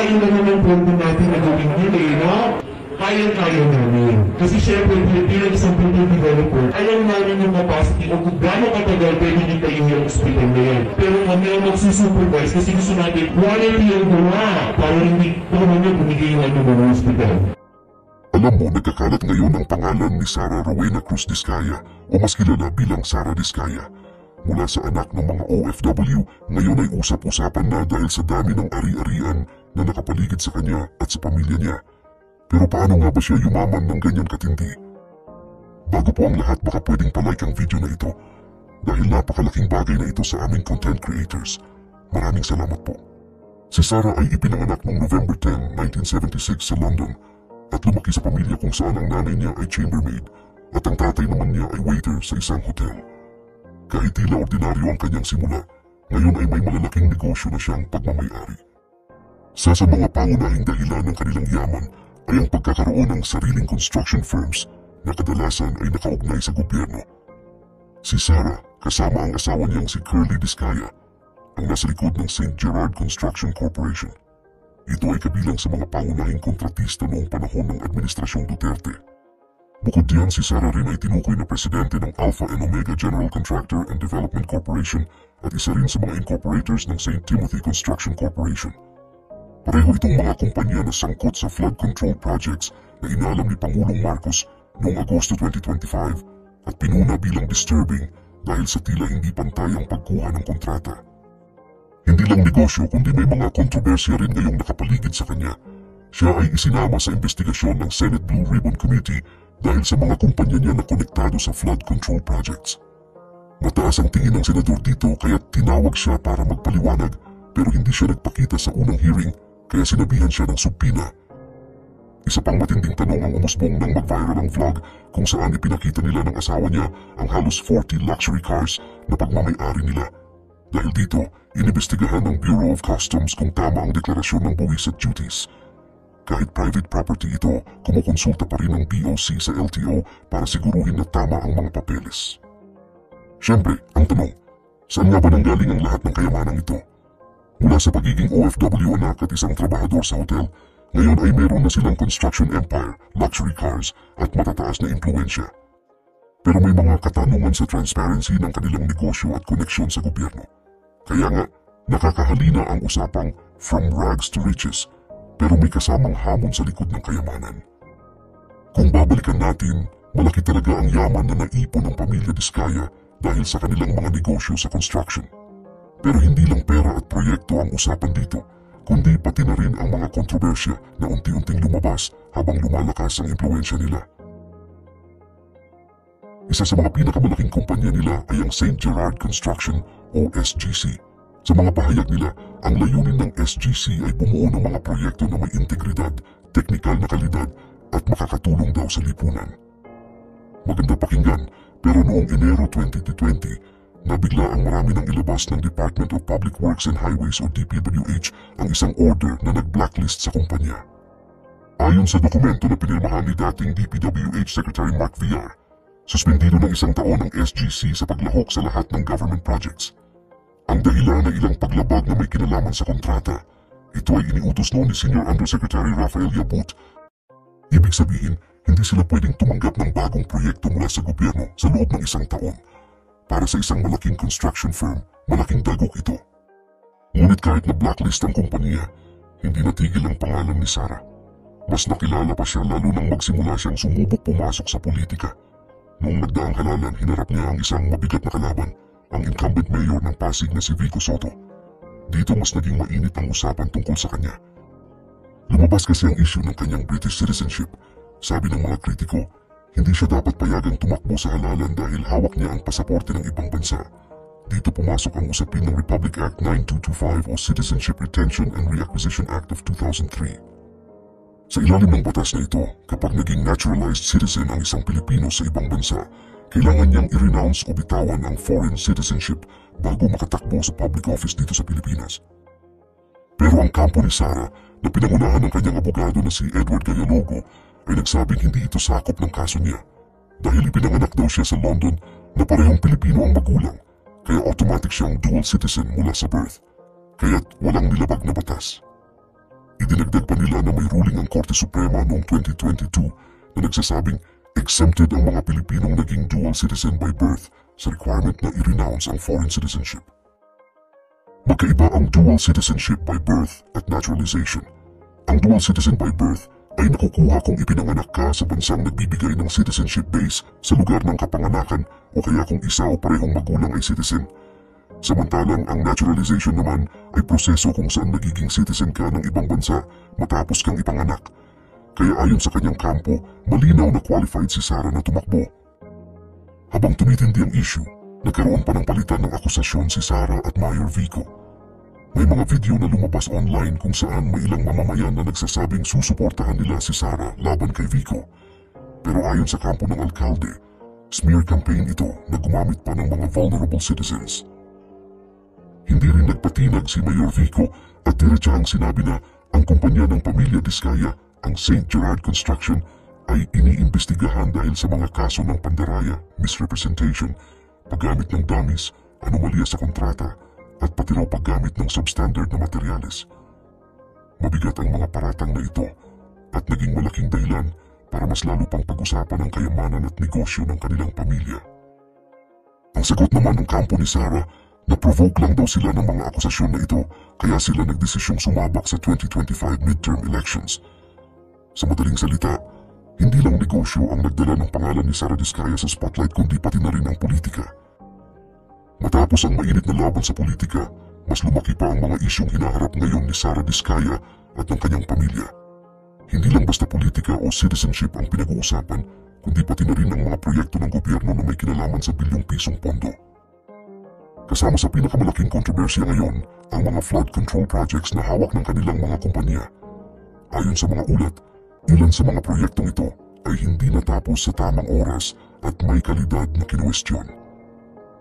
kaya na naman po natin na gawin yun eh, no? Kaya-kaya namin. Kasi syempre, bilang isang building developer, alam namin yung capacity o kung gano'ng katagal pwede hintayin yung hospital na yan. Pero kami ang magsusupervise kasi gusto natin quality ang gawa para hindi naman yung bumigay yung ano ng hospital. Alam mo, nagkakalat ngayon ang pangalan ni Sara Rowena Cruz Diskaya o mas kilala bilang Sara Diskaya. Mula sa anak ng mga OFW, ngayon ay usap-usapan na dahil sa dami ng ari-arian na nakapaligid sa kanya at sa pamilya niya. Pero paano nga ba siya yumaman ng ganyan katindi? Bago po ang lahat, baka pwedeng palike ang video na ito dahil napakalaking bagay na ito sa aming content creators. Maraming salamat po. Si Sara ay ipinanganak noong November 10, 1976 sa London at lumaki sa pamilya kung saan ang nanay niya ay chambermaid at ang tatay naman niya ay waiter sa isang hotel. Kahit tila ordinaryo ang kanyang simula, ngayon ay may malalaking negosyo na siyang pagmamay-ari. Sa mga pangunahing dahilan ng kanilang yaman ay ang pagkakaroon ng sariling construction firms na kadalasan ay nakaugnay sa gobyerno. Si Sara, kasama ang asawa niyang si Curly Diskaya, ang nasa likod ng St. Gerard Construction Corporation. Ito ay kabilang sa mga pangunahing kontratista noong panahon ng Administrasyong Duterte. Bukod diyan, si Sara rin ay tinukoy na presidente ng Alpha and Omega General Contractor and Development Corporation at isa rin sa mga incorporators ng St. Timothy Construction Corporation. Pareho itong mga kumpanya na sangkot sa flood control projects na inalam ni Pangulong Marcos noong Agosto 2025 at pinuna bilang disturbing dahil sa tila hindi pantay ang pagkuha ng kontrata. Hindi lang negosyo kundi may mga kontrobersya rin ngayong nakapaligid sa kanya. Siya ay isinama sa investigasyon ng Senate Blue Ribbon Committee dahil sa mga kumpanya niya na konektado sa flood control projects. Mataas ang tingin ng senador dito kaya tinawag siya para magpaliwanag pero hindi siya nagpakita sa unang hearing kaya sinabihan siya ng subpina. Isa pang matinding tanong ang umusbong nang mag-viral ang vlog kung saan ipinakita nila ng asawa niya ang halos 40 luxury cars na pagmamay-ari nila. Dahil dito, inibestigahan ng Bureau of Customs kung tama ang deklarasyon ng buwis at duties. Kahit private property ito, kumukonsulta pa rin ang BOC sa LTO para siguruhin na tama ang mga papeles. Siyempre, ang tanong, saan nga ba nanggaling ang lahat ng kayamanang ito? Mula sa pagiging OFW anak at isang trabahador sa hotel, ngayon ay meron na silang construction empire, luxury cars at matataas na impluensya. Pero may mga katanungan sa transparency ng kanilang negosyo at koneksyon sa gobyerno. Kaya nga, nakakahalina ang usapang from rags to riches, pero may kasamang hamon sa likod ng kayamanan. Kung babalikan natin, malaki talaga ang yaman na naipon ng pamilya Diskaya dahil sa kanilang mga negosyo sa construction. Pero hindi lang pera at proyekto ang usapan dito, kundi pati na rin ang mga kontrobersya na unti-unting lumabas habang lumalakas ang impluensya nila. Isa sa mga pinakamalaking kumpanya nila ay ang St. Gerard Construction o SGC. Sa mga pahayag nila, ang layunin ng SGC ay bumuo ng mga proyekto na may integridad, teknikal na kalidad at makakatulong daw sa lipunan. Maganda pakinggan, pero noong Enero 2020, nabigla ang marami ng ilabas ng Department of Public Works and Highways o DPWH ang isang order na nag-blacklist sa kumpanya. Ayon sa dokumento na pinirmahan ni dating DPWH Secretary Mark Villar, suspendido ng 1 taon ang SGC sa paglahok sa lahat ng government projects. Ang dahilan ay ilang paglabag na may kinalaman sa kontrata. Ito ay iniutos noon ni Senior Undersecretary Rafael Yabut. Ibig sabihin, hindi sila pwedeng tumanggap ng bagong proyekto mula sa gobyerno sa loob ng 1 taon. Para sa isang malaking construction firm, malaking dagok ito. Ngunit kahit na blacklist ang kumpanya, hindi natigil ang pangalan ni Sara. Mas nakilala pa siya lalo nang magsimula siyang sumubok pumasok sa politika. Noong nagdaang halalan, hinarap niya ang isang mabigat na kalaban, ang incumbent mayor ng Pasig na si Vico Soto. Dito mas naging mainit ang usapan tungkol sa kanya. Lumabas kasi ang issue ng kanyang British citizenship. Sabi ng mga kritiko, hindi siya dapat payagang tumakbo sa halalan dahil hawak niya ang pasaporte ng ibang bansa. Dito pumasok ang usapin ng Republic Act 9225 o Citizenship Retention and Reacquisition Act of 2003. Sa ilalim ng batas na ito, kapag naging naturalized citizen ang isang Pilipino sa ibang bansa, kailangan niyang i-renounce o bitawan ang foreign citizenship bago makatakbo sa public office dito sa Pilipinas. Pero ang kampo ni Sara, na pinangunahan ng kanyang abogado na si Edward Gallalogo, ay nagsabing hindi ito sakop ng kaso niya dahil ipinanganak daw siya sa London na parehong Pilipino ang magulang, kaya automatic siyang dual citizen mula sa birth, kaya't walang nilabag na batas. Dinagdag pa nila na may ruling ang Korte Suprema noong 2022 na nagsasabing exempted ang mga Pilipinong naging dual citizen by birth sa requirement na i-renounce ang foreign citizenship. Magkaiba ang dual citizenship by birth at naturalization. Ang dual citizen by birth ay nakukuha kung ipinanganak ka sa bansang nagbibigay ng citizenship base sa lugar ng kapanganakan o kaya kung isa o parehong magulang ay citizen. Samantalang ang naturalization naman ay proseso kung saan nagiging citizen ka ng ibang bansa matapos kang ipanganak. Kaya ayon sa kanyang kampo, malinaw na qualified si Sara na tumakbo. Habang tumitindi ang issue, nagkaroon pa ng palitan ng akusasyon si Sara at Mayor Vico. May mga video na lumabas online kung saan may ilang mamamayan na nagsasabing susuportahan nila si Sara laban kay Vico. Pero ayon sa kampo ng alkalde, smear campaign ito na gumamit pa ng mga vulnerable citizens. Hindi rin nagpatinag si Mayor Vico at diretsahang sinabi na ang kumpanya ng pamilya Diskaya, ang St. Gerard Construction, ay iniimbestigahan dahil sa mga kaso ng pandaraya, misrepresentation, paggamit ng dummies, anomalya sa kontrata, at pati raw paggamit ng substandard na materyales. Mabigat ang mga paratang na ito at naging malaking dahilan para mas lalo pang pag-usapan ang kayamanan at negosyo ng kanilang pamilya. Ang sagot naman ng kampo ni Sara, na-provoke lang daw sila ng mga akusasyon na ito kaya sila nagdesisyong sumabak sa 2025 midterm elections. Sa madaling salita, hindi lang negosyo ang nagdala ng pangalan ni Sara Diskaya sa spotlight kundi pati na rin ang politika. Matapos ang mainit na laban sa politika, mas lumaki pa ang mga isyong hinaharap ngayon ni Sara Diskaya at ng kanyang pamilya. Hindi lang basta politika o citizenship ang pinag-uusapan, kundi pati na rin ang mga proyekto ng gobyerno na may kinalaman sa bilyong pisong pondo. Kasama sa pinakamalaking kontrobersya ngayon ang mga flood control projects na hawak ng kanilang mga kumpanya. Ayon sa mga ulat, ilan sa mga proyektong ito ay hindi natapos sa tamang oras at may kalidad na kinuwestiyon.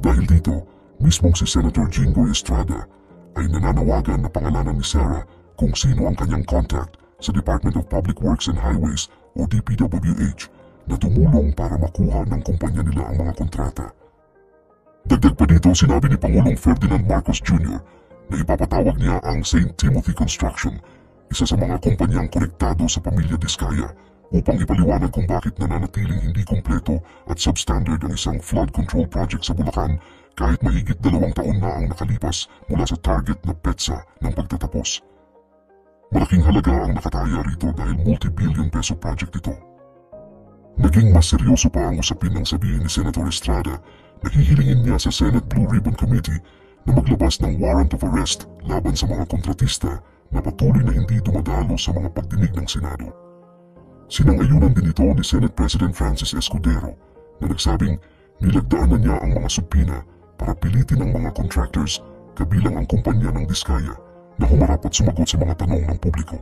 Dahil dito, mismong si Senator Jingo Estrada ay nananawagan na pangalanan ni Sara kung sino ang kanyang contact sa Department of Public Works and Highways o DPWH na tumulong para makuha ng kumpanya nila ang mga kontrata. Dagdag pa dito, sinabi ni Pangulong Ferdinand Marcos Jr. na ipapatawag niya ang St. Timothy Construction, isa sa mga kumpanyang konektado sa pamilya Diskaya, upang ipaliwanag kung bakit nananatiling hindi kumpleto at substandard ang isang flood control project sa Bulacan kahit mahigit 2 taon na ang nakalipas mula sa target na petsa ng pagtatapos. Malaking halaga ang nakataya rito dahil multi-billion peso project ito. Naging mas seryoso pa ang usapin ng sabihin ni Senator Estrada na hihilingin niya sa Senate Blue Ribbon Committee na maglabas ng warrant of arrest laban sa mga kontratista na patuloy na hindi dumadalo sa mga pagdinig ng Senado. Sinang-ayunan din ito ni Senate President Francis Escudero na nagsabing nilagdaan na niya ang mga subpina para pilitin ang mga contractors kabilang ang kumpanya ng Diskaya na humarap at sumagot sa mga tanong ng publiko.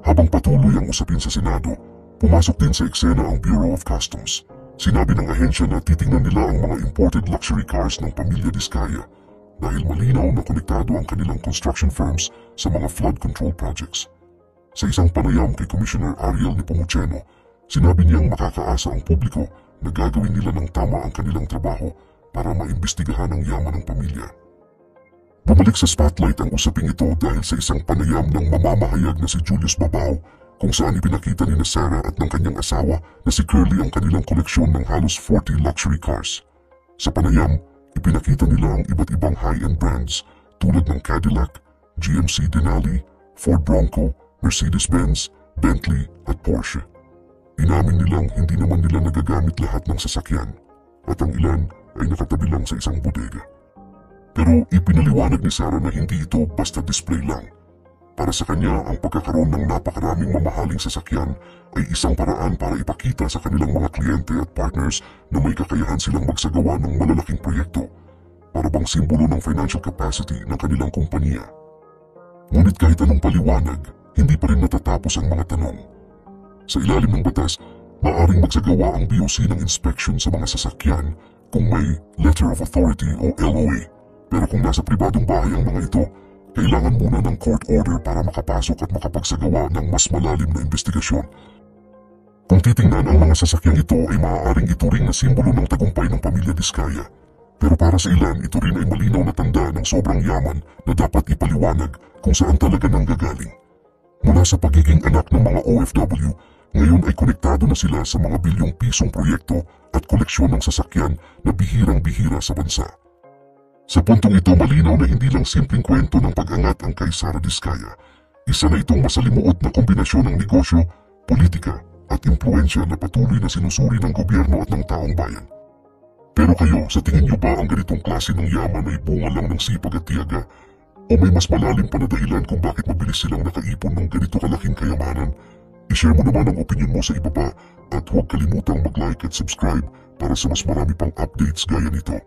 Habang patuloy ang usapin sa Senado, pumasok din sa eksena ang Bureau of Customs. Sinabi ng ahensya na titingnan nila ang mga imported luxury cars ng pamilya Diskaya dahil malinaw na konektado ang kanilang construction firms sa mga flood control projects. Sa isang panayam kay Commissioner Ariel Nepomuceno, sinabi niyang makakaasa ang publiko na gagawin nila ng tama ang kanilang trabaho para maimbestigahan ang yaman ng pamilya. Bumalik sa spotlight ang usaping ito dahil sa isang panayam ng mamamahayag na si Julius Babao kung saan ipinakita ni Sara at ng kanyang asawa na si Curly ang kanilang koleksyon ng halos 40 luxury cars. Sa panayam, ipinakita nila ang iba't ibang high-end brands tulad ng Cadillac, GMC Denali, Ford Bronco, Mercedes-Benz, Bentley at Porsche. Inamin nilang hindi naman nila nagagamit lahat ng sasakyan at ang ilan ay nakatabi lang sa isang bodega. Pero ipinaliwanag ni Sara na hindi ito basta display lang. Para sa kanya, ang pagkakaroon ng napakaraming mamahaling sasakyan ay isang paraan para ipakita sa kanilang mga kliyente at partners na may kakayahan silang magsagawa ng malalaking proyekto para bang simbolo ng financial capacity ng kanilang kumpanya. Ngunit kahit anong paliwanag, hindi pa rin natatapos ang mga tanong. Sa ilalim ng batas, maaaring magsagawa ang BOC ng inspection sa mga sasakyan kung may Letter of Authority o LOA. Pero kung nasa pribadong bahay ang mga ito, kailangan muna ng court order para makapasok at makapagsagawa ng mas malalim na investigasyon. Kung titingnan, ang mga sasakyang ito ay maaaring ituring na simbolo ng tagumpay ng pamilya Diskaya. Pero para sa ilan, ito rin ay malinaw na tanda ng sobrang yaman na dapat ipaliwanag kung saan talaga nanggagaling. sa pagiging anak ng mga OFW, ngayon ay konektado na sila sa mga bilyong pisong proyekto at koleksyon ng sasakyan na bihirang-bihira sa bansa. Sa puntong ito, malinaw na hindi lang simpleng kwento ng pag-angat ang kay Sara Diskaya. Isa na itong masalimuot na kombinasyon ng negosyo, politika at impluensya na patuloy na sinusuri ng gobyerno at ng taong bayan. Pero kayo, sa tingin niyo ba ang ganitong klase ng yaman ay bunga lang ng sipag at tiyaga? O may mas malalim pa na dahilan kung bakit mabilis silang nakaipon ng ganito kalaking kayamanan? I-share mo naman ang opinion mo sa ibaba at huwag kalimutang mag-like at subscribe para sa mas marami pang updates gaya nito.